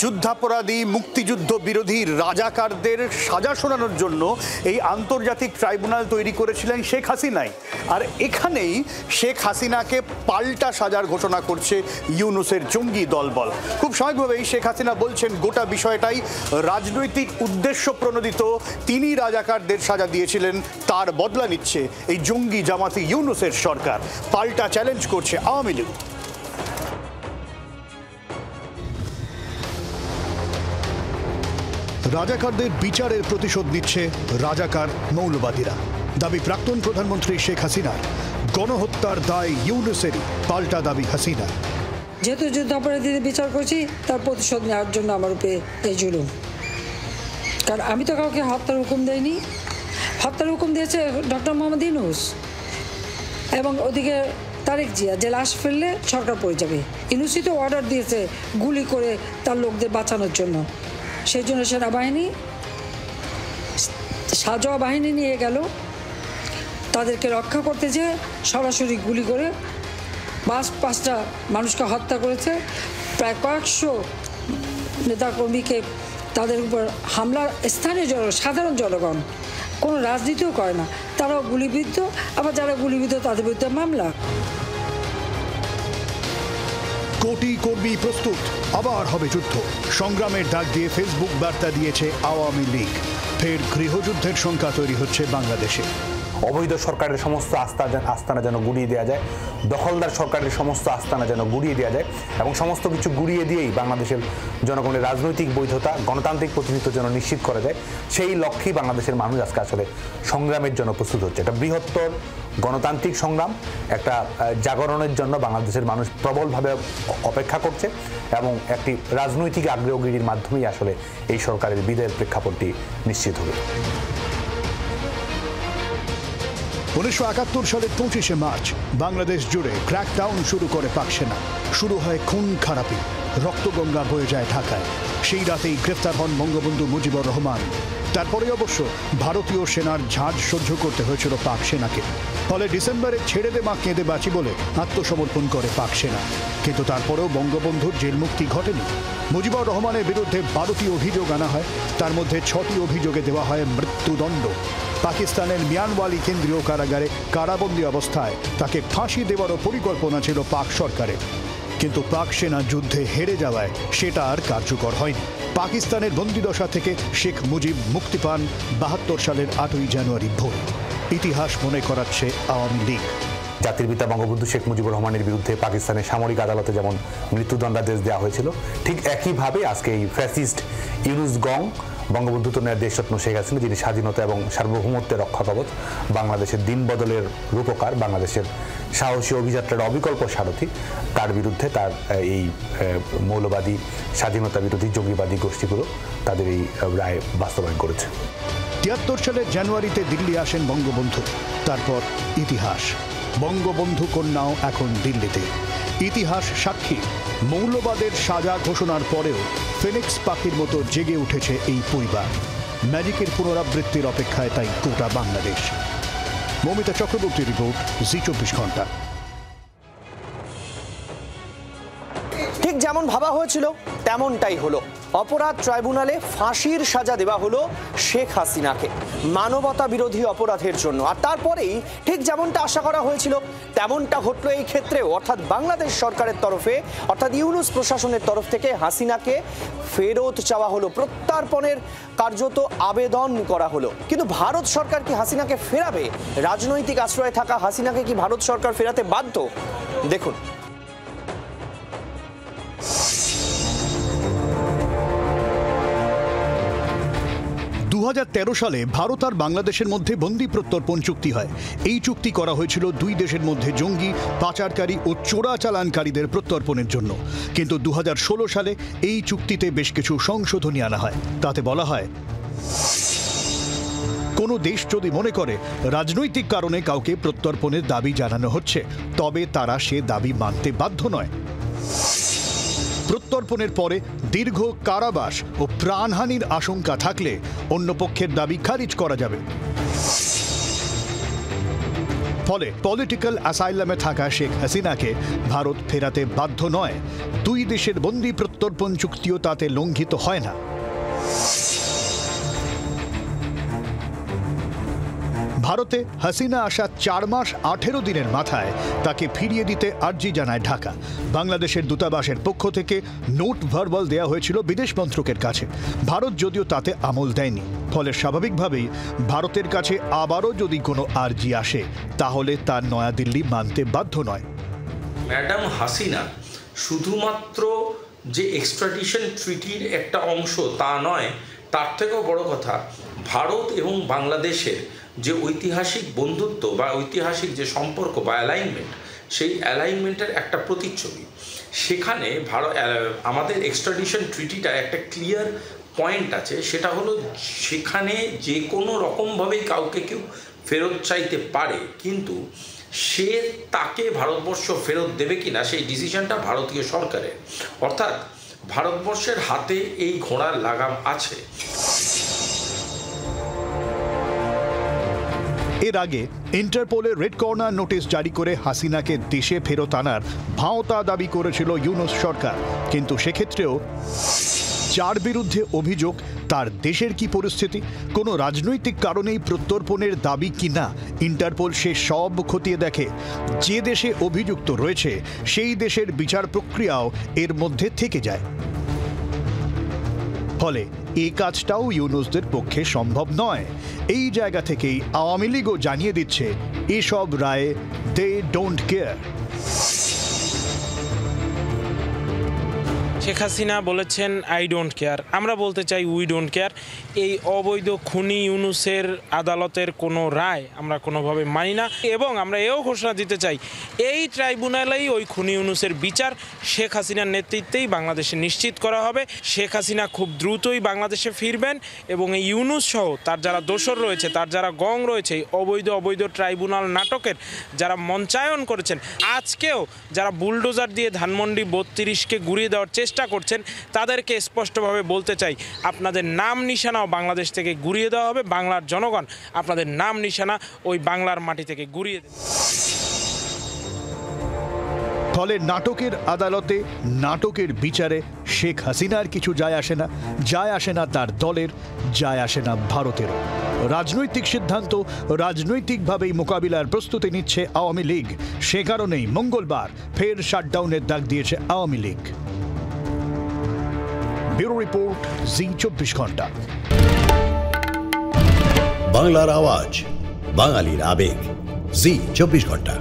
যুদ্ধাপরাধী মুক্তিযুদ্ধ বিরোধী রাজাকারদের সাজা শোনানোর জন্য এই আন্তর্জাতিক ট্রাইব্যুনাল তৈরি করেছিলেন শেখ হাসিনাই। আর এখানেই শেখ হাসিনাকে পাল্টা সাজার ঘোষণা করছে ইউনূসের জঙ্গি দলবল। খুব স্বাভাবিকভাবেই শেখ হাসিনা বলছেন গোটা বিষয়টাই রাজনৈতিক উদ্দেশ্য প্রণোদিত। তিনি রাজাকারদের সাজা দিয়েছিলেন, তার বদলা নিচ্ছে এই জঙ্গি জামাতি ইউনূসের সরকার। পাল্টা চ্যালেঞ্জ করছে আওয়ামী লীগ। রাজাকারদের বিচারের প্রতিশোধ নিচ্ছে রাজাকার মৌলবাদীরা। দাবি প্রাক্তন প্রধানমন্ত্রী শেখ হাসিনার। গণহত্যার দায় ইউনূসেরই, পাল্টা দাবি হাসিনা। যেহেতু যুদ্ধাপরাধীদের বিচার করছি, তার প্রতিশোধ নেওয়ার জন্য আমার উপরে এই জুলুম। কারণ আমি তো কাউকে হত্যার হুকুম দেইনি। হত্যার হুকুম দিয়েছে ডক্টর মোহাম্মদ ইউনূস এবং ওদিকে তারেক জিয়া, যে লাশ ফেললে সরকার পড়ে যাবে। ইউনূসই তো অর্ডার দিয়েছে গুলি করে তার লোকদের বাঁচানোর জন্য। সেই জন্য সেনাবাহিনী সাজোয়া বাহিনী নিয়ে গেল, তাদেরকে রক্ষা করতে যেয়ে সরাসরি গুলি করে 5টা মানুষকে হত্যা করেছে। প্রায় কয়েকশো নেতাকর্মীকে তাদের উপর হামলার স্থানীয় সাধারণ জনগণ, কোনো রাজনীতিও করে না, তারাও গুলিবিদ্ধ। আবার যারা গুলিবিদ্ধ তাদের বিরুদ্ধে মামলা। কোটি কর্মী প্রস্তুত, আবার হবে যুদ্ধ। সংগ্রামের ডাক দিয়ে ফেসবুক বার্তা দিয়েছে আওয়ামী লীগ। ফের গৃহযুদ্ধের শঙ্কা তৈরি হচ্ছে বাংলাদেশে। অবৈধ সরকারের সমস্ত আস্তানা যেন গুড়িয়ে দেওয়া যায়, দখলদার সরকারের সমস্ত আস্তানা যেন গুড়িয়ে দেওয়া যায় এবং সমস্ত কিছু গুড়িয়ে দিয়েই বাংলাদেশের জনগণের রাজনৈতিক বৈধতা, গণতান্ত্রিক প্রতিনিধিত্ব যেন নিশ্চিত করা যায়, সেই লক্ষ্যেই বাংলাদেশের মানুষ আজকে আসলে সংগ্রামের জন্য প্রস্তুত হচ্ছে। একটা বৃহত্তর গণতান্ত্রিক সংগ্রাম, একটা জাগরণের জন্য বাংলাদেশের মানুষ প্রবলভাবে অপেক্ষা করছে এবং একটি রাজনৈতিক আগ্নেয়গিরির মাধ্যমেই আসলে এই সরকারের বিদায়ের প্রেক্ষাপটটি নিশ্চিত হবে। 1971 সালের 25শে মার্চ বাংলাদেশ জুড়ে ক্র্যাকডাউন শুরু করে পাক সেনা। শুরু হয় খুন খারাপি, রক্তগঙ্গা বয়ে যায় ঢাকায়। সেই রাতেই গ্রেফতার হন বঙ্গবন্ধু মুজিবুর রহমান। তারপরে অবশ্য ভারতীয় সেনার ঝাঁজ সহ্য করতে হয়েছিল পাক সেনাকে। ফলে ডিসেম্বরে ছেড়ে দে মা কেঁদে বাঁচি বলে আত্মসমর্পণ করে পাক সেনা। কিন্তু তারপরেও বঙ্গবন্ধুর জেল মুক্তি ঘটেনি। মুজিবুর রহমানের বিরুদ্ধে 12টি অভিযোগ আনা হয়, তার মধ্যে 6টি অভিযোগে দেওয়া হয় মৃত্যুদণ্ড। পাকিস্তানের মিয়ানওয়ালি কেন্দ্রীয় কারাগারে কারাবন্দী অবস্থায় তাকে ফাঁসি দেওয়ারও পরিকল্পনা ছিল পাক সরকারের। কিন্তু পাক সেনা যুদ্ধে হেরে যাওয়ায় সেটা আর কার্যকর হয়নি। পাকিস্তানের বন্দিদশা থেকে শেখ মুজিব মুক্তি পান 72 সালের 8ই জানুয়ারি ভোর। ইতিহাস মনে করাচ্ছে আওয়ামী লীগ। জাতির পিতা বঙ্গবন্ধু শেখ মুজিবুর রহমানের বিরুদ্ধে পাকিস্তানের সামরিক আদালতে যেমন মৃত্যুদণ্ডাদেশ দেওয়া হয়েছিল, ঠিক একইভাবে আজকে এই ফ্যাসিস্ট ইউনূস গং বঙ্গবন্ধু তনয়ের দেশরত্ন শেখ হাসিনা, যিনি স্বাধীনতা এবং সার্বভৌমত্বের রক্ষা কবচ, বাংলাদেশের দিন বদলের রূপকার, বাংলাদেশের সাহসী অভিযাত্রার অবিকল্প সারথি, তার বিরুদ্ধে তার এই মৌলবাদী স্বাধীনতা বিরোধী জঙ্গিবাদী গোষ্ঠীগুলো তাদের এই রায় বাস্তবায়ন করেছে। 73 সালের জানুয়ারিতে দিল্লি আসেন বঙ্গবন্ধু। তারপর ইতিহাস। বঙ্গবন্ধু কন্যাও এখন দিল্লিতে। ইতিহাস সাক্ষী, মৌলবাদের সাজা ঘোষণার পরেও ফিনিক্স পাখির মতো জেগে উঠেছে এই পরিবার। ম্যাজিকের পুনরাবৃত্তির অপেক্ষায় তাই গোটা বাংলাদেশ। মমিতা চক্রবর্তী রিপোর্ট, জি 24 ঘন্টা। ঠিক যেমন ভাবা হয়েছিল তেমনটাই হলো। অপরাধ ট্রাইব্যুনালে ফাঁসির সাজা দেওয়া হলো শেখ হাসিনাকে মানবতা বিরোধী অপরাধের জন্য। আর তারপরেই ঠিক যেমনটা আশা করা হয়েছিল তেমনটা ঘটলো এই ক্ষেত্রেও। অর্থাৎ বাংলাদেশ সরকারের তরফে, অর্থাৎ ইউনূস প্রশাসনের তরফ থেকে হাসিনাকে ফেরত চাওয়া হলো, প্রত্যর্পণের কার্যত আবেদন করা হলো। কিন্তু ভারত সরকার কি হাসিনাকে ফেরাবে? রাজনৈতিক আশ্রয়ে থাকা হাসিনাকে কি ভারত সরকার ফেরাতে বাধ্য? দেখুন। 2013 সালে ভারত আর বাংলাদেশের মধ্যে বন্দি প্রত্যর্পণ চুক্তি হয়। এই চুক্তি করা হয়েছিল দুই দেশের মধ্যে জঙ্গি, পাচারকারী ও চোরাচালানকারীদের প্রত্যর্পণের জন্য। কিন্তু 2016 সালে এই চুক্তিতে বেশ কিছু সংশোধনী আনা হয়। তাতে বলা হয়, কোনো দেশ যদি মনে করে রাজনৈতিক কারণে কাউকে প্রত্যর্পণের দাবি জানানো হচ্ছে, তবে তারা সে দাবি মানতে বাধ্য নয়। প্রত্যর্পণের পরে দীর্ঘ কারাবাস ও প্রাণহানির আশঙ্কা থাকলে অন্য পক্ষের দাবি খারিজ করা যাবে। ফলে পলিটিক্যাল অ্যাসাইলামে থাকা শেখ হাসিনাকে ভারত ফেরাতে বাধ্য নয়। দুই দেশের বন্দি প্রত্যর্পণ চুক্তিও তাতে লঙ্ঘিত হয় না। ভারতে হাসিনা আসা 4 মাস 18 দিনের মাথায় তাকে ফিরিয়ে দিতে আর্জি জানায় ঢাকা। বাংলাদেশের দূতাবাসের পক্ষ থেকে নোট ভার্বাল দেওয়া হয়েছিল বিদেশ মন্ত্রকের কাছে। ভারত যদিও তাতে আমল দেয়নি, ফলে স্বাভাবিকভাবেই ভারতের কাছে আবারও যদি কোনো আর্জি আসে তাহলে তা নয়াদিল্লি মানতে বাধ্য নয়। ম্যাডাম হাসিনা শুধুমাত্র যে এক্সট্রাডিশন ট্রিটির একটা অংশ তা নয়, তার থেকেও বড় কথা ভারত এবং বাংলাদেশের যে ঐতিহাসিক বন্ধুত্ব বা ঐতিহাসিক যে সম্পর্ক বা অ্যালাইনমেন্ট, সেই অ্যালাইনমেন্টের একটা প্রতিচ্ছবি। সেখানে আমাদের এক্সট্রাডিশন ট্রিটিটা একটা ক্লিয়ার পয়েন্ট আছে, সেটা হলো সেখানে যে কোনো রকমভাবেই কাউকে কেউ ফেরত চাইতে পারে, কিন্তু সে তাকে ভারতবর্ষ ফেরত দেবে কিনা সেই ডিসিশনটা ভারতীয় সরকারের, অর্থাৎ ভারতবর্ষের হাতে এই ঘোড়ার লাগাম আছে। এর আগে ইন্টারপোলের রেড কর্নার নোটিশ জারি করে হাসিনাকে দেশে ফেরত আনার ভাওতা দাবি করেছিল ইউনূস সরকার, কিন্তু সেক্ষেত্রেও যার বিরুদ্ধে অভিযোগ তার দেশের কি পরিস্থিতি, কোনো রাজনৈতিক কারণেই প্রত্যর্পণের দাবি কিনা ইন্টারপোল সে সব খতিয়ে দেখে। যে দেশে অভিযুক্ত রয়েছে সেই দেশের বিচার প্রক্রিয়াও এর মধ্যে থেকে যায়। ফলে এই কাজটাও ইউনূসদের পক্ষে সম্ভব নয়। এই জায়গা থেকেই আওয়ামী লীগও জানিয়ে দিচ্ছে এসব রায়ে they don't care. Sheikh Hasina বলেছেন আই ডোন্ট কেয়ার, আমরা বলতে চাই উই ডোন্ট কেয়ার। এই অবৈধ খুনি ইউনূসের আদালতের কোনো রায় আমরা কোনোভাবে মানি না, এবং আমরা এও ঘোষণা দিতে চাই এই ট্রাইব্যুনালেই ওই খুনি ইউনূসের বিচার শেখ হাসিনার নেতৃত্বেই বাংলাদেশে নিশ্চিত করা হবে। শেখ হাসিনা খুব দ্রুতই বাংলাদেশে ফিরবেন এবং এই ইউনূস সহ তার যারা দোসর রয়েছে, তার যারা গং রয়েছে, এই অবৈধ ট্রাইব্যুনাল নাটকের যারা মঞ্চায়ন করেছেন, আজকেও যারা বুলডোজার দিয়ে ধানমন্ডি 32কে গুড়িয়ে দেওয়ার চেষ্টা করছেন, তাদেরকে স্পষ্টভাবে বলতে চাই আপনাদের নাম নিশানাও বাংলাদেশ থেকে গুড়িয়ে দেওয়া হবে। বাংলার জনগণ আপনাদের নাম নিশানা ওই বাংলার মাটি থেকে গুড়িয়ে দেবে। ফলে নাটকের আদালতে নাটকের বিচারে শেখ হাসিনার কিছু যায় আসে না তার দলের, যায় আসে না ভারতের। রাজনৈতিক সিদ্ধান্ত রাজনৈতিকভাবেই মোকাবিলার প্রস্তুতি নিচ্ছে আওয়ামী লীগ। সে কারণেই মঙ্গলবার ফের শাটডাউনের ডাক দিয়েছে আওয়ামী লীগ। ব্যুরো রিপোর্ট, জি 24 ঘন্টা। বাংলার আওয়াজ, বাঙালির আবেগ, জি 24 ঘন্টা।